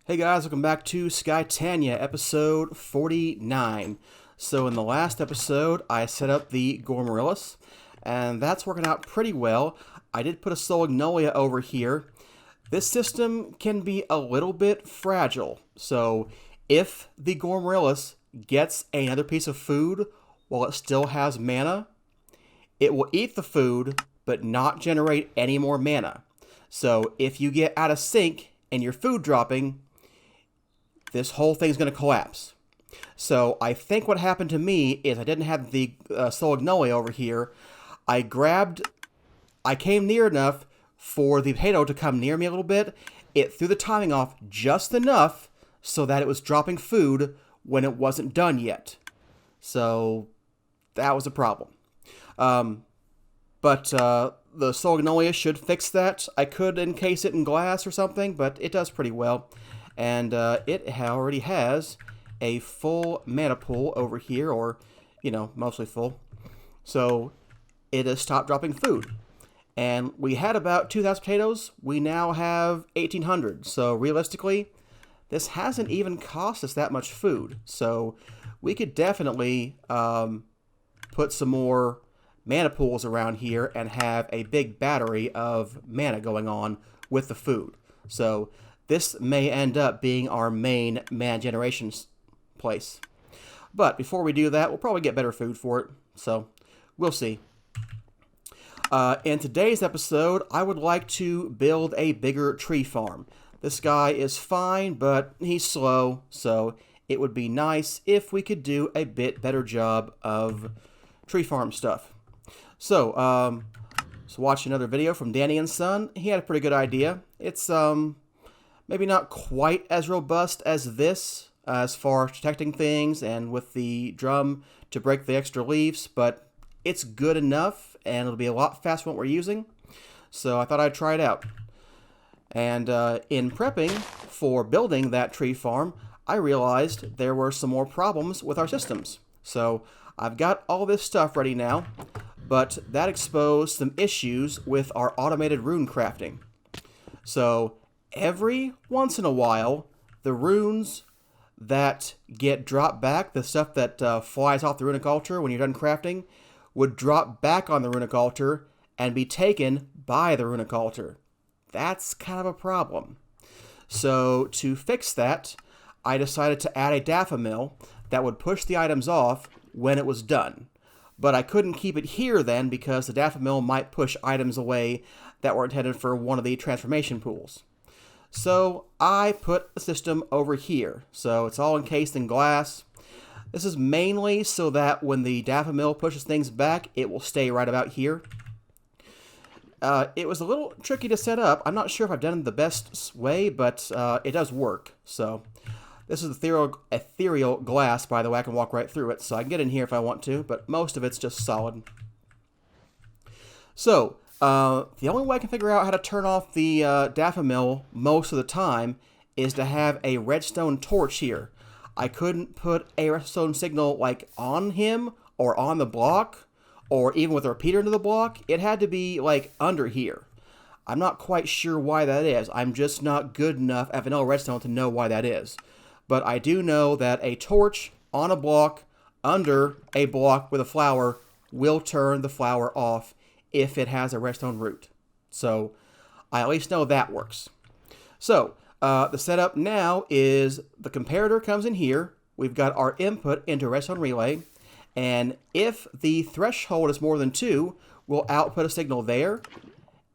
Hey guys, welcome back to Skytania, episode 49. So in the last episode, I set up the Gormorillus, and that's working out pretty well. I did put a Solagnolia over here. This system can be a little bit fragile, so if the Gormorillus gets another piece of food while it still has mana, it will eat the food but not generate any more mana. So if you get out of sync and your food dropping, this whole thing's going to collapse. So I think what happened to me is I didn't have the Solagnolia over here. I came near enough for the potato to come near me a little bit. It threw the timing off just enough so that it was dropping food when it wasn't done yet. So that was a problem. But the Solagnolia should fix that. I could encase it in glass or something, but it does pretty well. And it already has a full mana pool over here, or, mostly full. So it has stopped dropping food. And we had about 2,000 potatoes. We now have 1,800. So realistically, this hasn't even cost us that much food. So we could definitely put some more mana pools around here and have a big battery of mana going on with the food. So this may end up being our main mana generation place. But before we do that, we'll probably get better food for it. So we'll see. In today's episode, I would like to build a bigger tree farm. This guy is fine, but he's slow. So it would be nice if we could do a bit better job of tree farm stuff. So watch another video from Danny and Son. He had a pretty good idea. It's maybe not quite as robust as this as far as protecting things and with the drum to break the extra leaves, but it's good enough and it'll be a lot faster than what we're using. So I thought I'd try it out. And in prepping for building that tree farm, I realized there were some more problems with our systems. So I've got all this stuff ready now, but that exposed some issues with our automated rune crafting. So every once in a while, the runes that get dropped back, the stuff that flies off the runic altar when you're done crafting, would drop back on the runic altar and be taken by the runic altar. That's kind of a problem. So to fix that, I decided to add a daffodil that would push the items off when it was done. But I couldn't keep it here then because the daffodil might push items away that were intended for one of the transformation pools. So I put a system over here. So it's all encased in glass. This is mainly so that when the daffodil pushes things back, it will stay right about here. It was a little tricky to set up. I'm not sure if I've done it the best way, but it does work. So this is ethereal glass, by the way. I can walk right through it, so I can get in here if I want to, but most of it's just solid. So the only way I can figure out how to turn off the daffodil most of the time is to have a redstone torch here. I couldn't put a redstone signal like on him or on the block or even with a repeater into the block. It had to be like under here. I'm not quite sure why that is. I'm just not good enough at vanilla redstone to know why that is. But I do know that a torch on a block under a block with a flower will turn the flower off if it has a redstone root. So I at least know that works. So the setup now is the comparator comes in here. We've got our input into a redstone relay. And if the threshold is more than 2, we'll output a signal there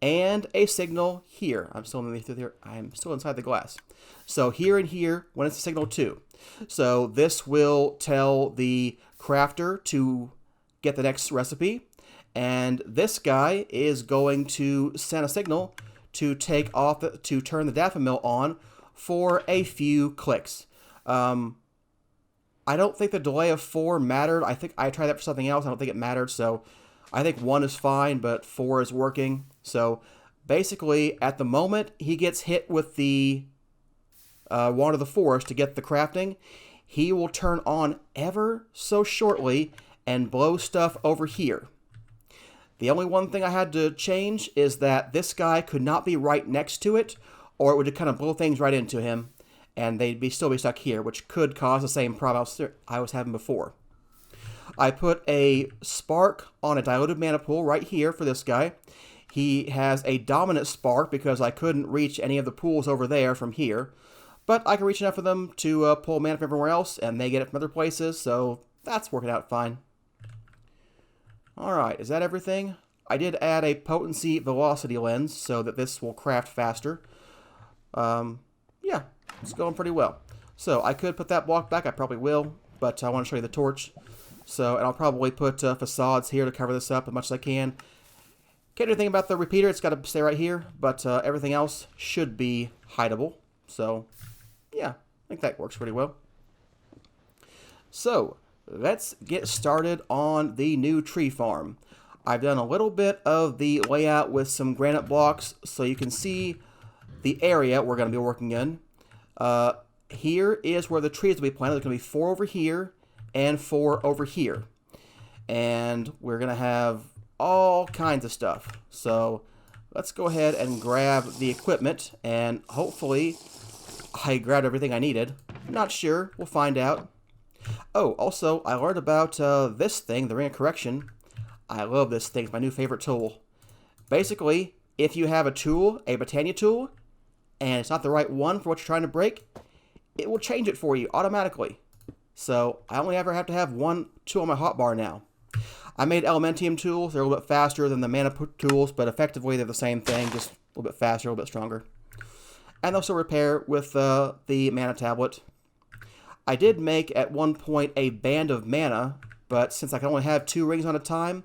and a signal here. I'm still inside the glass. So here and here when it's a signal 2. So this will tell the crafter to get the next recipe. And this guy is going to send a signal to turn the daffodil on for a few clicks. I don't think the delay of 4 mattered. I think I tried that for something else. I don't think it mattered. So I think 1 is fine, but 4 is working. So basically, at the moment he gets hit with the wand of the forest to get the crafting, he will turn on ever so shortly and blow stuff over here. The only one thing I had to change is that this guy could not be right next to it, or it would kind of blow things right into him. and they'd still be stuck here, which could cause the same problem I was having before. I put a spark on a diluted mana pool right here for this guy. He has a dominant spark because I couldn't reach any of the pools over there from here, but I can reach enough of them to pull mana from everywhere else, and they get it from other places, so that's working out fine. Alright, is that everything? I did add a potency velocity lens so that this will craft faster. Yeah, it's going pretty well. So I could put that block back, I probably will, but I want to show you the torch. So, and I'll probably put facades here to cover this up as much as I can. Can't do anything about the repeater, it's got to stay right here, but everything else should be hideable. So, yeah, I think that works pretty well. So, let's get started on the new tree farm. I've done a little bit of the layout with some granite blocks so you can see the area we're going to be working in. Here is where the trees will be planted. There's going to be 4 over here and 4 over here. And we're going to have all kinds of stuff. So let's go ahead and grab the equipment, and hopefully I grabbed everything I needed. Not sure. We'll find out. Oh, also, I learned about this thing, the Ring of Correction. I love this thing. It's my new favorite tool. Basically, if you have a tool, a Botania tool, and it's not the right one for what you're trying to break, it will change it for you automatically. So I only ever have to have one tool on my hotbar now. I made Elementium tools. They're a little bit faster than the mana tools, but effectively they're the same thing, just a little bit faster, a little bit stronger. And also repair with the mana tablet. I did make at one point a band of mana, but since I can only have 2 rings on a time,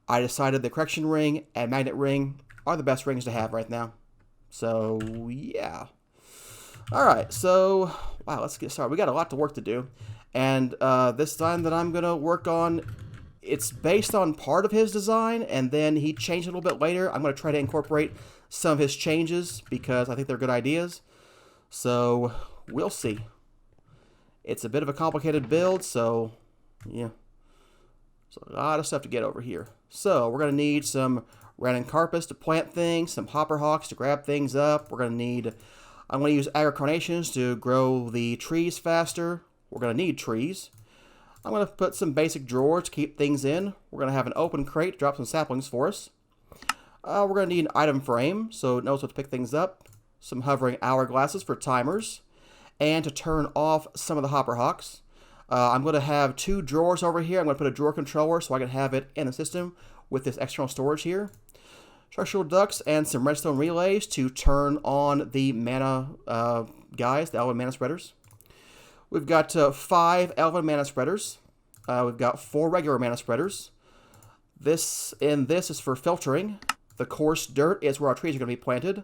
I decided the correction ring and magnet ring are the best rings to have right now. So yeah. Alright, so wow, let's get started. We got a lot of work to do. And this design that I'm going to work on, it's based on part of his design, and then he changed it a little bit later. I'm going to try to incorporate some of his changes because I think they're good ideas. So we'll see. It's a bit of a complicated build, so yeah. There's a lot of stuff to get over here. So we're going to need some random carpets to plant things, some hopper hawks to grab things up. I'm going to use Aggro Carnations to grow the trees faster. We're going to need trees. I'm going to put some basic drawers to keep things in. We're going to have an open crate to drop some saplings for us. We're going to need an item frame so it knows what to pick things up. Some hovering hourglasses for timers. And to turn off some of the hopper hawks. I'm going to have 2 drawers over here. I'm going to put a drawer controller so I can have it in the system with this external storage here. Structural ducts and some redstone relays to turn on the mana guys, the elven mana spreaders. We've got 5 elven mana spreaders. We've got 4 regular mana spreaders. This is for filtering. The coarse dirt is where our trees are going to be planted.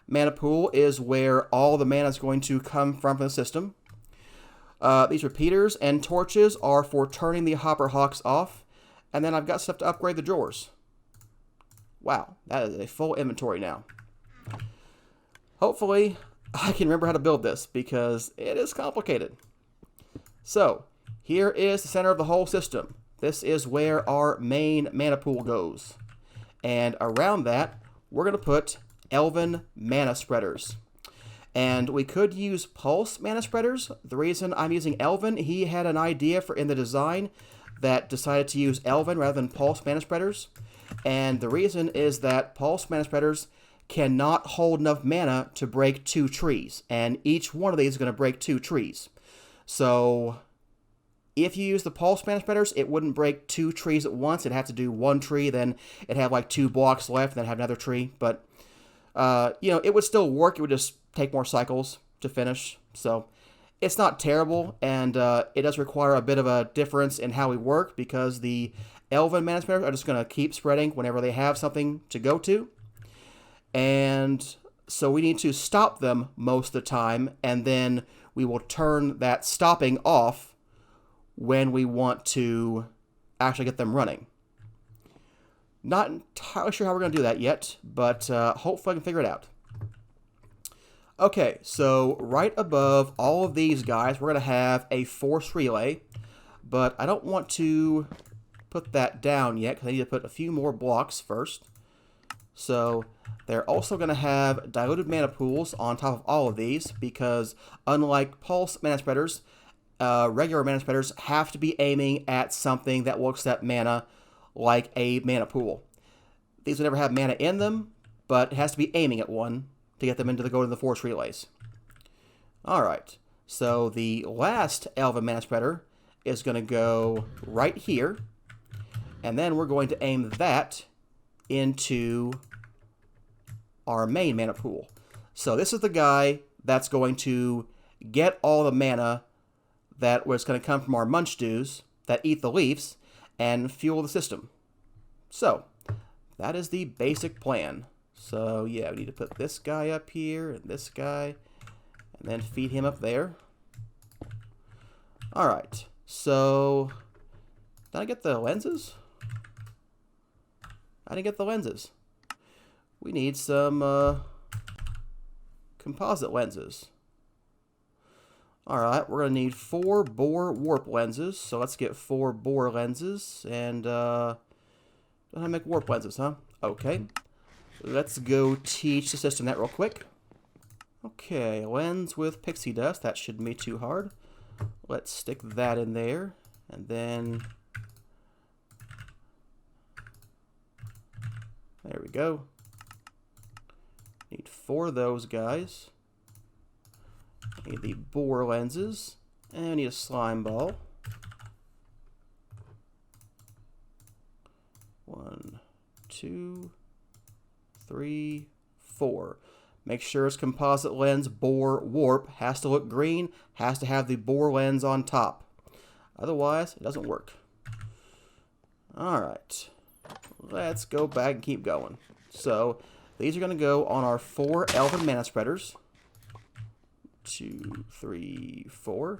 Mana pool is where all the mana is going to come from the system. These repeaters and torches are for turning the hopper hawks off. And then I've got stuff to upgrade the drawers. Wow, that is a full inventory now. Hopefully, I can remember how to build this because it is complicated. So, here is the center of the whole system. This is where our main mana pool goes. And around that, we're going to put elven mana spreaders. And we could use pulse mana spreaders. The reason I'm using elven, he had an idea in the design that decided to use elven rather than pulse mana spreaders. And the reason is that pulse mana spreaders cannot hold enough mana to break 2 trees. And each one of these is going to break 2 trees. So if you use the pulse mana spreaders, it wouldn't break 2 trees at once. It'd have to do 1 tree, then it'd have like 2 blocks left, and then have another tree. But, you know, it would still work. It would just take more cycles to finish. So it's not terrible, and it does require a bit of a difference in how we work because the elven mana spreaders are just going to keep spreading whenever they have something to go to. And so we need to stop them most of the time, and then we will turn that stopping off when we want to actually get them running. Not entirely sure how we're going to do that yet, but hopefully I can figure it out. Okay, so right above all of these guys, we're going to have a force relay, but I don't want to put that down yet because I need to put a few more blocks first. So they're also going to have diluted mana pools on top of all of these, because unlike pulse mana spreaders, regular mana spreaders have to be aiming at something that will accept mana, like a mana pool. These will never have mana in them, but it has to be aiming at one to get them into the go to the force relays. Alright, so the last Elven mana spreader is going to go right here, and then we're going to aim that into our main mana pool. So this is the guy that's going to get all the mana that was going to come from our munch dews that eat the leaves and fuel the system. So that is the basic plan. So yeah, we need to put this guy up here and this guy, and then feed him up there. Alright, so did I get the lenses? I didn't get the lenses. We need some composite lenses. Alright, we're going to need 4 bore warp lenses. So let's get 4 bore lenses. And, don't know how to make warp lenses, huh? Okay. Let's go teach the system that real quick. Okay, lens with pixie dust. That shouldn't be too hard. Let's stick that in there. And then... there we go. Need 4 of those guys. Need the bore lenses. And I need a slime ball. 1, 2, 3, 4. Make sure it's composite lens, bore, warp. Has to look green. Has to have the bore lens on top. Otherwise, it doesn't work. Alright. Let's go back and keep going. So, these are going to go on our 4 Elven mana spreaders. 2, 3, 4.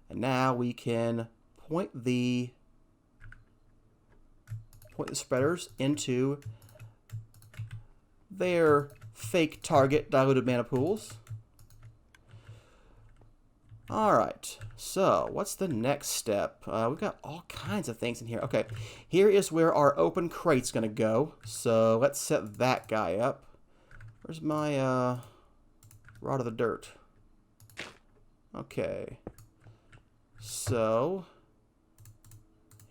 And now we can point the spreaders into their fake target diluted mana pools. Alright, so what's the next step? We've got all kinds of things in here. Okay, here is where our open crate's going to go. So let's set that guy up. Where's my rod of the dirt? Okay, so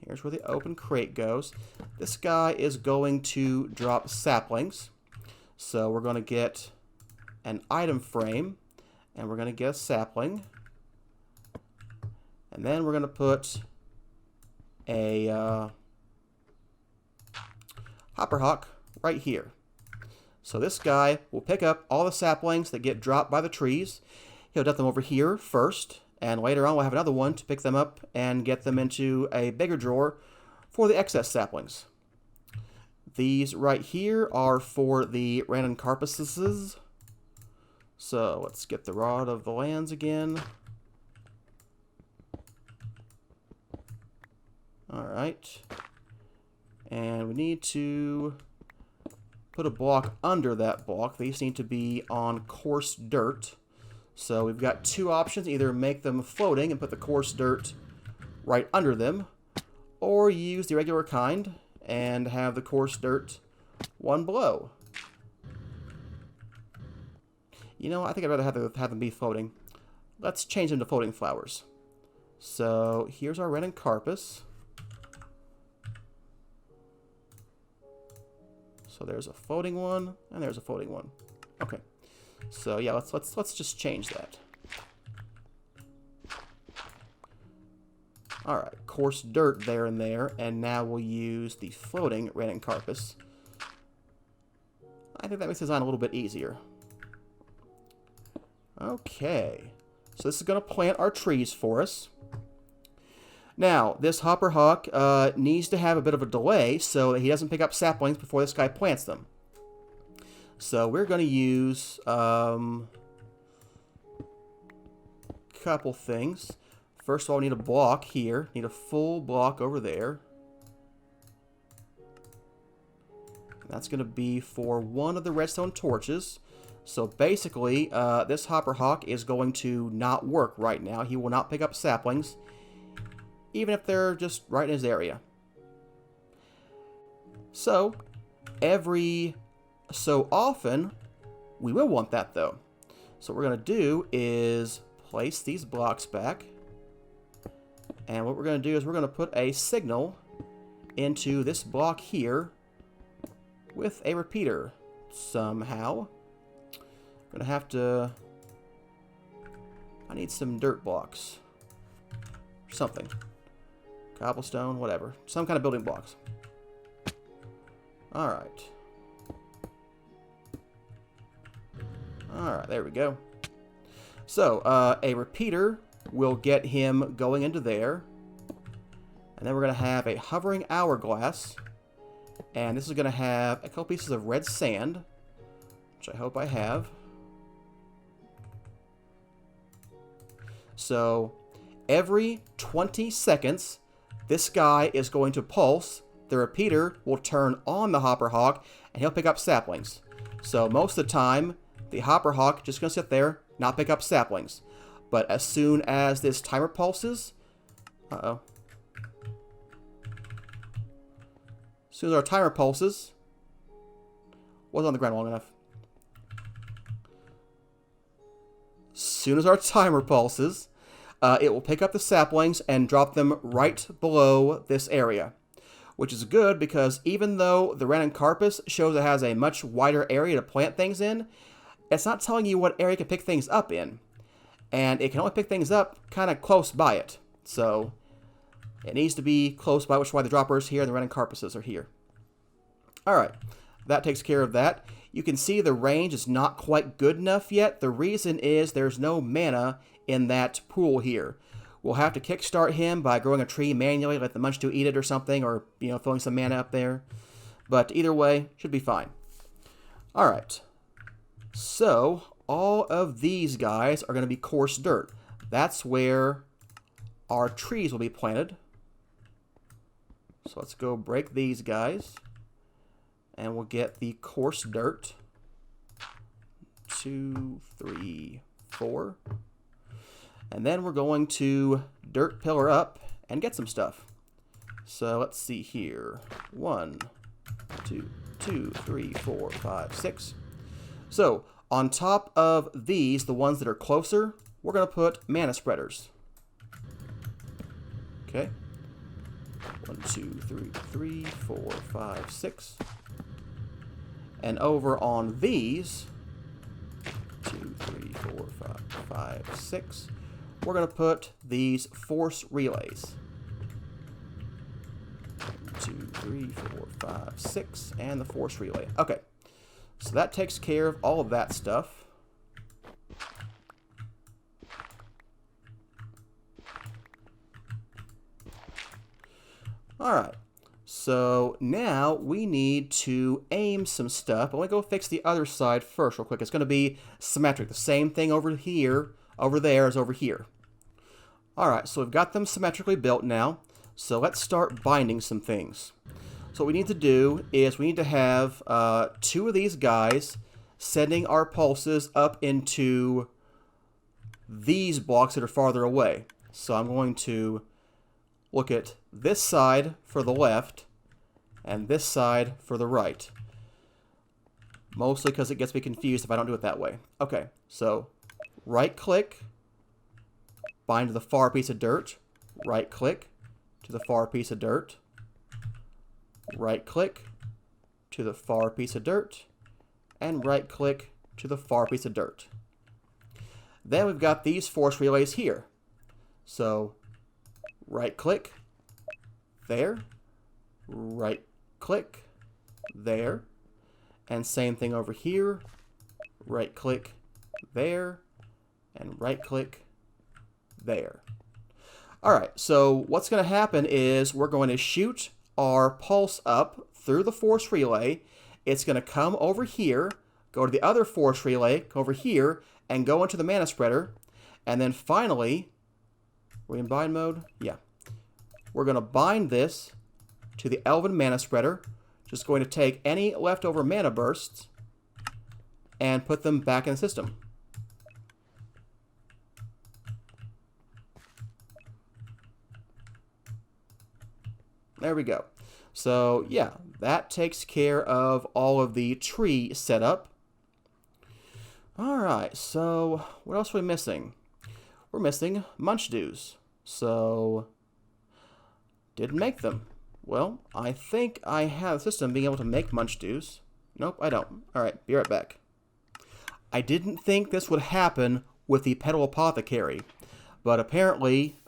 here's where the open crate goes. This guy is going to drop saplings. So we're going to get an item frame, and we're going to get a sapling. And then we're going to put a hopper hawk right here. So this guy will pick up all the saplings that get dropped by the trees. He'll dump them over here first, and later on we'll have another one to pick them up and get them into a bigger drawer for the excess saplings. These right here are for the random carpusses. So let's get the rod of the lands again. Alright. And we need to put a block under that block. These need to be on coarse dirt. So we've got 2 options. Either make them floating and put the coarse dirt right under them, or use the regular kind and have the coarse dirt one below. You know, I think I'd rather have them be floating. Let's change them to floating flowers. So here's our red and carpus. So there's a floating one, and there's a floating one. Okay. So yeah, let's just change that. Alright, coarse dirt there and there, and now we'll use the floating red and carpus. I think that makes the design a little bit easier. Okay, so this is going to plant our trees for us. Now, this hopper hawk needs to have a bit of a delay so that he doesn't pick up saplings before this guy plants them. So we're going to use a couple things. First of all, we need a block here. Need a full block over there. That's going to be for one of the redstone torches. So basically, this hopper hawk is going to not work right now. He will not pick up saplings, even if they're just right in his area. So, every so often, we will want that though. So what we're going to do is place these blocks back. And what we're going to do is we're going to put a signal into this block here with a repeater somehow. I'm going to have to... I need some dirt blocks. Something. Cobblestone, whatever. Some kind of building blocks. Alright. Alright, there we go. So, a repeater will get him going into there. And then we're going to have a hovering hourglass. And this is going to have a couple pieces of red sand, which I hope I have. So, every 20 seconds, this guy is going to pulse. The repeater will turn on the Hopper Hawk, and he'll pick up saplings. So, most of the time, the Hopper Hawk just going to sit there, not pick up saplings. But as soon as this timer pulses... Uh-oh. As soon as our timer pulses... Wasn't on the ground long enough. As soon as our timer pulses, it will pick up the saplings and drop them right below this area. Which is good because even though the random carpus shows it has a much wider area to plant things in, it's not telling you what area it can pick things up in. And it can only pick things up kind of close by it. So it needs to be close by, which is why the dropper is here and the random carpuses are here. Alright, that takes care of that. You can see the range is not quite good enough yet. The reason is there's no mana in that pool here. We'll have to kickstart him by growing a tree manually, let the Munch2 eat it or something, or, you know, throwing some mana up there. But either way, should be fine. Alright. So, all of these guys are going to be coarse dirt. That's where our trees will be planted. So let's go break these guys. And we'll get the coarse dirt. 2, 3, 4. And then we're going to dirt pillar up and get some stuff. So let's see here. 1, 2, 3, 4, 5, 6. So on top of these, the ones that are closer, we're going to put mana spreaders. Okay. 1, 2, 3, 4, 5, 6. And over on these, 2, 3, 4, 5, 6. We're going to put these force relays. 2, 3, 4, 5, 6, and the force relay. Okay, so that takes care of all of that stuff. Alright, so now we need to aim some stuff. But let me go fix the other side first real quick. It's going to be symmetric. The same thing over here, over there as over here. Alright, so we've got them symmetrically built now. So let's start binding some things. So what we need to do is we need to have 2 of these guys sending our pulses up into these blocks that are farther away. So I'm going to look at this side for the left and this side for the right. Mostly because it gets me confused if I don't do it that way. Okay, so right click, bind to the far piece of dirt, right click to the far piece of dirt, right click to the far piece of dirt, and right click to the far piece of dirt. Then we've got these force relays here. So right click there, right click there, and same thing over here, right click there, and right click there. Alright, so what's going to happen is we're going to shoot our pulse up through the force relay. It's going to come over here, go to the other force relay, go over here, and go into the mana spreader. And then finally, we're in bind mode? Yeah. We're going to bind this to the Elven mana spreader. Just going to take any leftover mana bursts and put them back in the system. There we go. So yeah, that takes care of all of the tree setup. Alright, so what else are we missing? We're missing munch dews. So, didn't make them. Well, I think I have a system being able to make munch dews. Nope, I don't. Alright, be right back. I didn't think this would happen with the Petal Apothecary, but apparently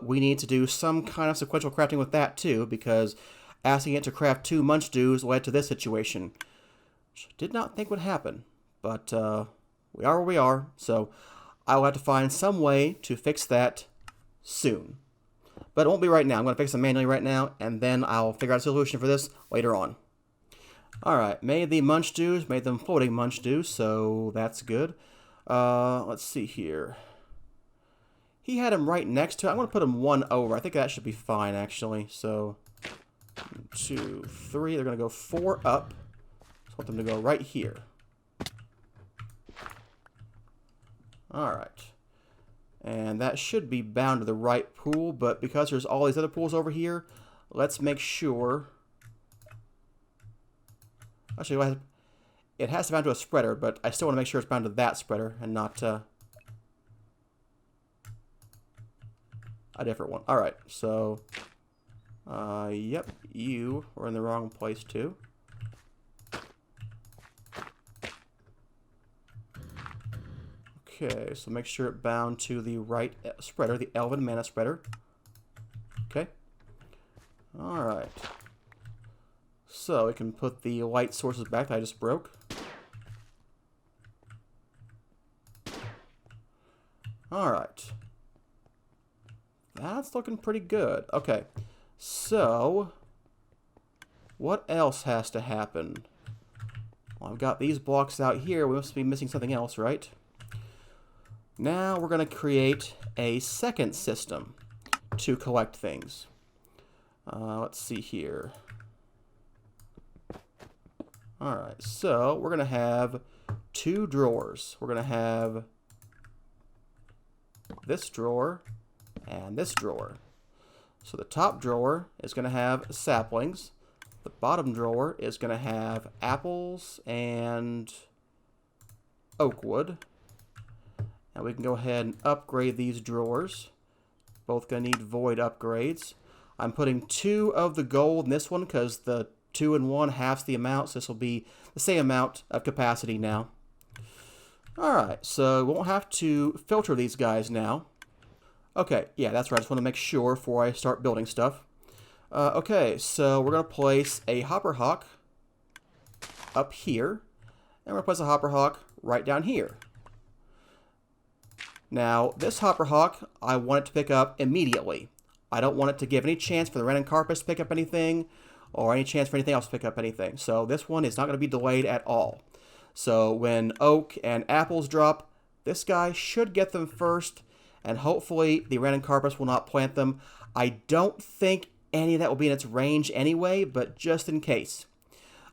we need to do some kind of sequential crafting with that too, because asking it to craft 2 munch dews led to this situation, which I did not think would happen, but we are where we are, so I will have to find some way to fix that soon. But it won't be right now. I'm going to fix it manually right now, and then I'll figure out a solution for this later on. Alright, made the munch dews, made them floating munch dews, so that's good. Let's see here. He had him right next to it. I'm going to put him 1 over. I think that should be fine, actually. So, 1, 2, 3. They're going to go 4 up. I want them to go right here. Alright. And that should be bound to the right pool, but because there's all these other pools over here, let's make sure... Actually, it has to bound to a spreader, but I still want to make sure it's bound to that spreader and not a different one. Alright, so... yep, you were in the wrong place too. Okay, so make sure it bound to the right spreader, the Elven Mana spreader. Okay. Alright. So we can put the light sources back that I just broke. Alright. That's looking pretty good. Okay. So, what else has to happen? Well, I've got these blocks out here. We must be missing something else, right? Now we're going to create a second system to collect things. Let's see here. Alright, so we're going to have 2 drawers. We're going to have this drawer and this drawer. So the top drawer is going to have saplings. The bottom drawer is going to have apples and oak wood. And we can go ahead and upgrade these drawers. Both going to need void upgrades. I'm putting 2 of the gold in this one because the 2 and 1 halves the amount, so this will be the same amount of capacity now. Alright, so we won't have to filter these guys now. Okay, yeah, that's right. I just want to make sure before I start building stuff. Okay, so we're going to place a hopper hawk up here, and we're going to place a hopper hawk right down here. Now, this hopper hawk, I want it to pick up immediately. I don't want it to give any chance for the Ren and Carpus to pick up anything, or any chance for anything else to pick up anything. So this one is not going to be delayed at all. So when oak and apples drop, this guy should get them first, and hopefully the Ren and Carpus will not plant them. I don't think any of that will be in its range anyway, but just in case.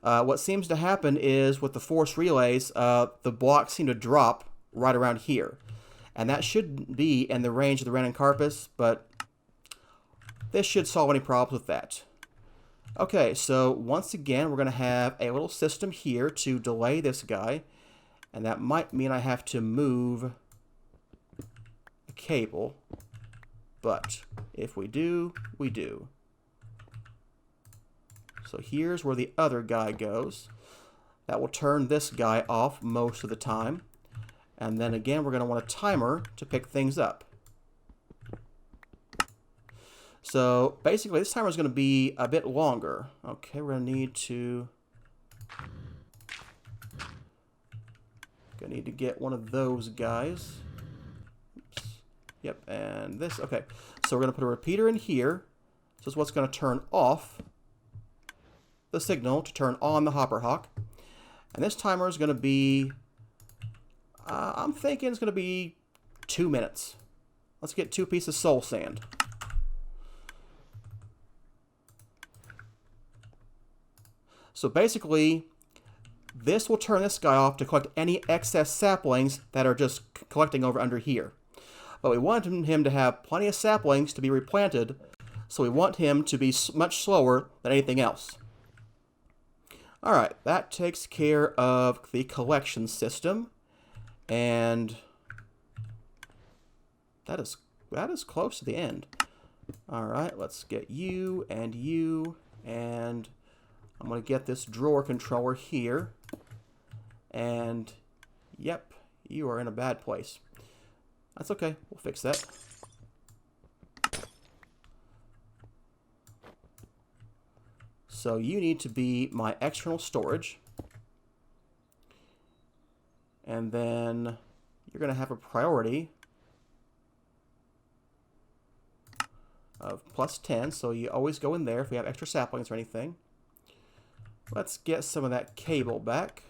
What seems to happen is with the force relays, the blocks seem to drop right around here. And that should be in the range of the Ren and Carpus, but this should solve any problems with that. Okay, so once again, we're going to have a little system here to delay this guy. And that might mean I have to move a cable. But if we do, we do. So here's where the other guy goes. That will turn this guy off most of the time. And then again, we're going to want a timer to pick things up. So basically, this timer is going to be a bit longer. Okay, we're going to need to... get one of those guys. Oops. Yep, and this. Okay, so we're going to put a repeater in here. This is what's going to turn off the signal to turn on the hopper hawk. And this timer is going to be... I'm thinking it's going to be 2 minutes. Let's get 2 pieces of soul sand. So basically, this will turn this guy off to collect any excess saplings that are just collecting over under here. But we wanted him to have plenty of saplings to be replanted, So we want him to be much slower than anything else. Alright, that takes care of the collection system. And that is close to the end. Alright, let's get you, and I'm going to get this drawer controller here. And, yep, you are in a bad place. That's okay, we'll fix that. So you need to be my external storage. And then you're going to have a priority of +10, so you always go in there if we have extra saplings or anything. Let's get some of that cable back.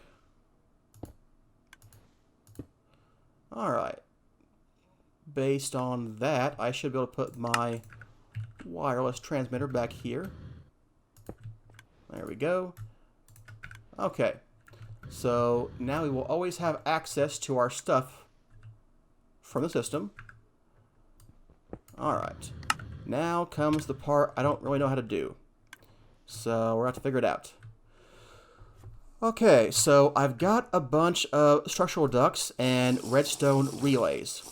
Alright. Based on that, I should be able to put my wireless transmitter back here. There we go. Okay. So now we will always have access to our stuff from the system. Alright. Now comes the part I don't really know how to do. So we're going to have to figure it out. Okay, so I've got a bunch of structural ducts and redstone relays.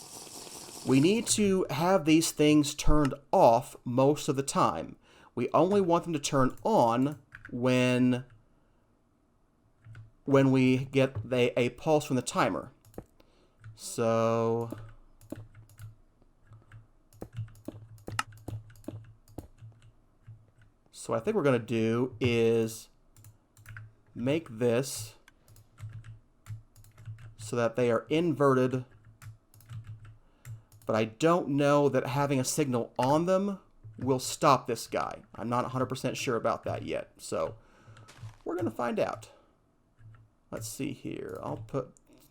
We need to have these things turned off most of the time. We only want them to turn on when we get a pulse from the timer. So what I think we're going to do is make this so that they are inverted, but I don't know that having a signal on them will stop this guy. I'm not 100% sure about that yet, so we're going to find out. Let's see here. I'll put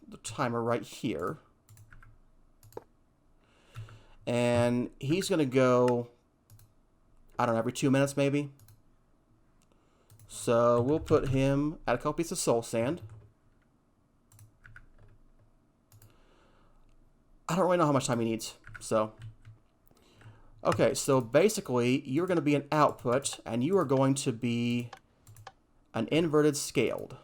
the timer right here. And he's going to go, I don't know, every 2 minutes maybe. So we'll put him at a couple pieces of soul sand. I don't really know how much time he needs, so. Okay, so basically, you're going to be an output, and you are going to be an inverted scaled.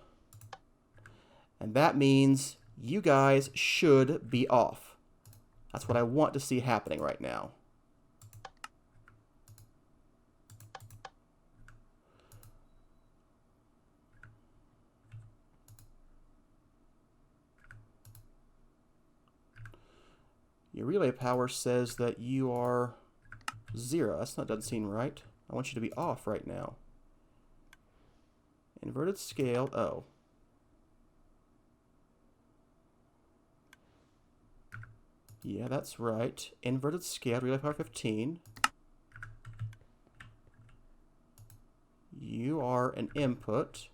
And that means you guys should be off. That's what I want to see happening right now. Your relay power says that you are 0. That doesn't seem right. I want you to be off right now. Inverted scale. Oh. Yeah, that's right. Inverted scale, relay power 15. You are an input.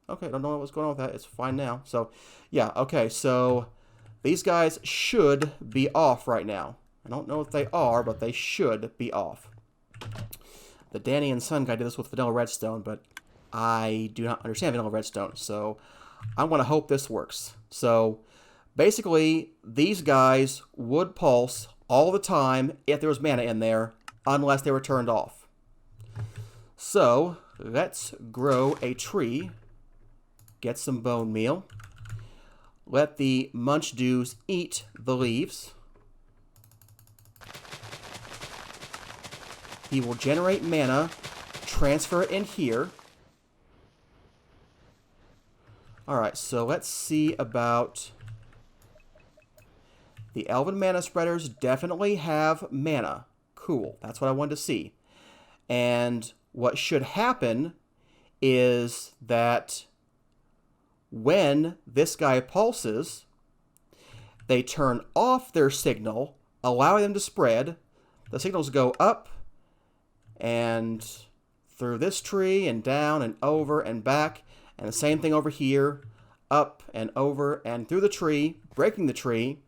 Okay, I don't know what's going on with that. It's fine now. So, yeah, okay, so these guys should be off right now. I don't know if they are, but they should be off. The Danny and Son guy did this with vanilla redstone, but I do not understand vanilla redstone, so I want to hope this works. So, basically, these guys would pulse all the time if there was mana in there, unless they were turned off. So, let's grow a tree. Get some bone meal. Let the munch dews eat the leaves. He will generate mana, transfer it in here. Alright, so let's see about... The Elven Mana Spreaders definitely have mana. Cool, that's what I wanted to see. And what should happen is that when this guy pulses, they turn off their signal, allowing them to spread. The signals go up and through this tree and down and over and back, and the same thing over here, up and over and through the tree, breaking the tree,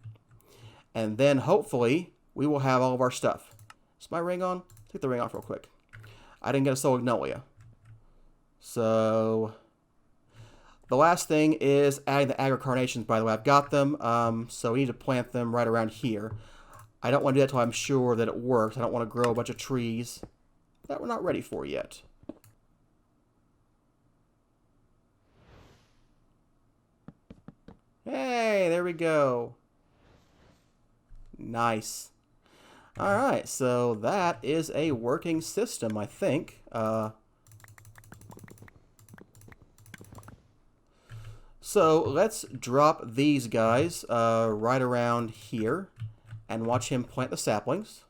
and then hopefully we will have all of our stuff. Is my ring on? Take the ring off real quick. I didn't get a soul magnolia. So the last thing is adding the Aggro Carnations, by the way. I've got them, so we need to plant them right around here. I don't want to do that until I'm sure that it works. I don't want to grow a bunch of trees that we're not ready for yet. Hey, there we go. Nice. Alright, so that is a working system, I think. So let's drop these guys right around here and watch him plant the saplings.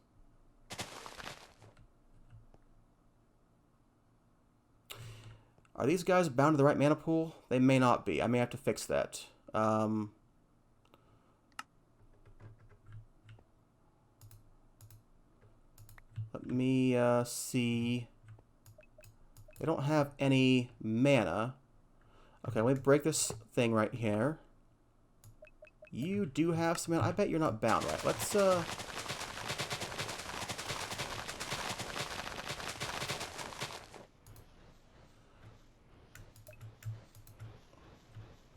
Are these guys bound to the right mana pool? They may not be. I may have to fix that. Let me see. They don't have any mana. Okay, let me break this thing right here. You do have some mana. I bet you're not bound, right? Let's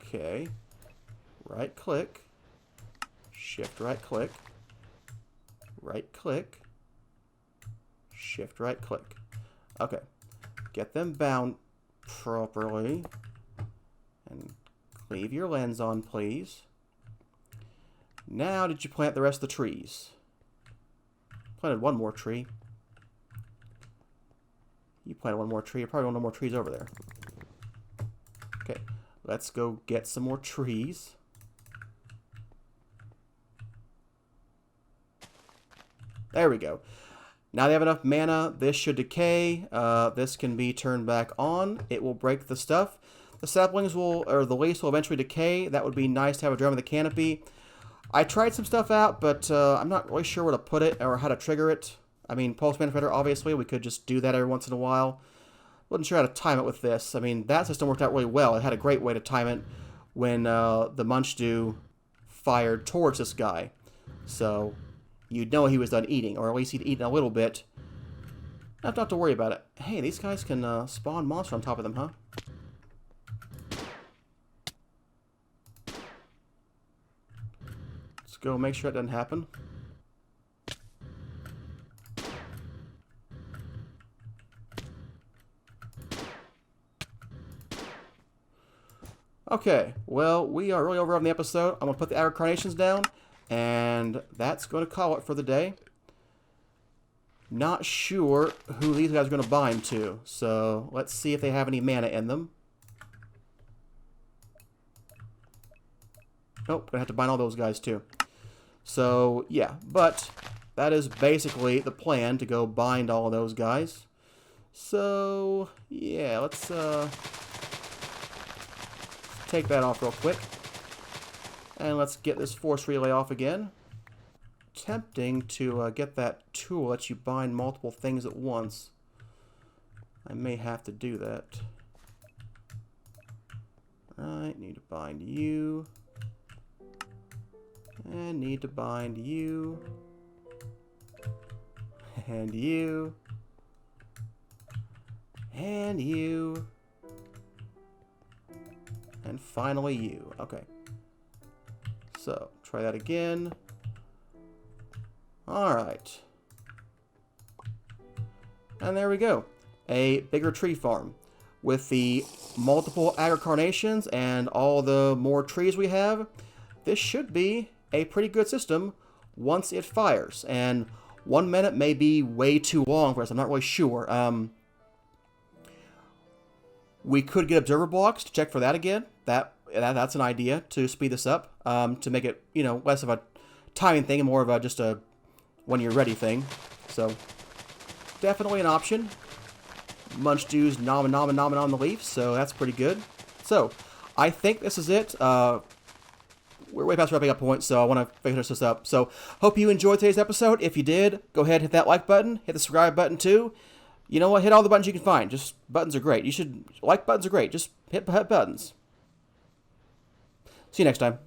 okay. Right click. Shift right click. Right click. Shift right click. Okay. Get them bound properly. And leave your lens on, please. Now, did you plant the rest of the trees? Planted one more tree. You planted one more tree. You probably want no more trees over there. Okay, let's go get some more trees. There we go. Now they have enough mana. This should decay. This can be turned back on. It will break the stuff. The saplings will, or the leaves will eventually decay. That would be nice to have a drum in the canopy. I tried some stuff out, but I'm not really sure where to put it or how to trigger it. I mean, pulse manipulator, obviously, we could just do that every once in a while. Wasn't sure how to time it with this. I mean, that system worked out really well. It had a great way to time it when the Munchdew fired towards this guy. So you'd know he was done eating, or at least he'd eaten a little bit. Not to worry about it. Hey, these guys can spawn monsters on top of them, huh? Let's go make sure it doesn't happen. Okay, well, we are really over on the episode. I'm going to put the Aggro Carnations down, and that's going to call it for the day. Not sure who these guys are going to bind to, so let's see if they have any mana in them. Nope, going to have to bind all those guys too. So, yeah, but that is basically the plan, to go bind all of those guys. So, yeah, let's take that off real quick. And let's get this force relay off again. Tempting to get that tool that lets you bind multiple things at once. I may have to do that. Alright, need to bind you. And need to bind you. And you. And you. And finally you. Okay. So, try that again. Alright. And there we go. A bigger tree farm. With the multiple Aggro Carnations and all the more trees we have, this should be a pretty good system once it fires. And 1 minute may be way too long for us. I'm not really sure. We could get observer blocks to check for that again. That's an idea to speed this up, to make it, you know, less of a timing thing and more of a just a when you're ready thing. So definitely an option. Munchdew's nom on the leaf, so that's pretty good. So I think this is it. We're way past wrapping up point, so I want to finish this up. So hope you enjoyed today's episode. If you did, go ahead and hit that like button, hit the subscribe button too. You know what? Hit all the buttons you can find. Just buttons are great. Like buttons are great. Just hit buttons. See you next time.